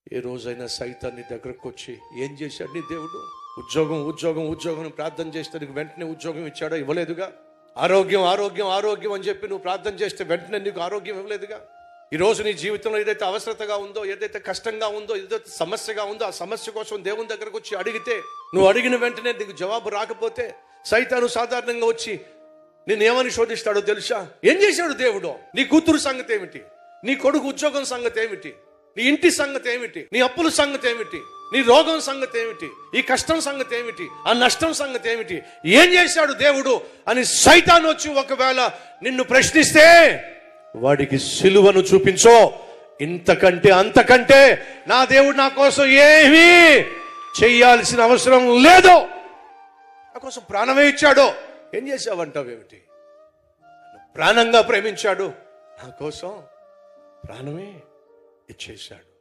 ఏ రోజైనా సైతాన్ని దగ్గరకు వచ్చి ఏం చేశాడు నీ దేవుడు? ఉద్యోగం ఉద్యోగం ఉద్యోగం ప్రార్థన చేస్తే నీకు వెంటనే ఉద్యోగం ఇచ్చాడో? ఇవ్వలేదుగా. ఆరోగ్యం ఆరోగ్యం ఆరోగ్యం అని చెప్పి నువ్వు ప్రార్థన చేస్తే వెంటనే నీకు ఆరోగ్యం ఇవ్వలేదుగా. ఈరోజు నీ జీవితంలో ఏదైతే అవసరతగా ఉందో, ఏదైతే కష్టంగా ఉందో, ఏదైతే సమస్యగా ఉందో, ఆ సమస్య కోసం దేవుని దగ్గరకు వచ్చి అడిగితే, నువ్వు అడిగిన వెంటనే నీకు జవాబు రాకపోతే సైతాను సాధారణంగా వచ్చి నేనేమని శోధిస్తాడో తెలుసా? ఏం చేశాడు దేవుడు? నీ కూతురు సంగతి ఏమిటి? నీ కొడుకు ఉద్యోగం సంగతి ఏమిటి? నీ ఇంటి సంగతి ఏమిటి? నీ అప్పుల సంగతి ఏమిటి? నీ రోగం సంగతి ఏమిటి? ఈ కష్టం సంగతి ఏమిటి? ఆ నష్టం సంగతి ఏమిటి? ఏం చేశాడు దేవుడు అని సైతాను వచ్చి ఒకవేళ నిన్ను ప్రశ్నిస్తే వాడికి సిలువను చూపించో. ఇంతకంటే అంతకంటే నా దేవుడు నా కోసం ఏమీ చెయ్యాల్సిన అవసరం లేదు. నా కోసం ప్రాణమే ఇచ్చాడు. ఏం చేశావంటావేమిటి? ప్రాణంగా ప్రేమించాడు, నా కోసం ప్రాణమే ఇచ్చేశాడు.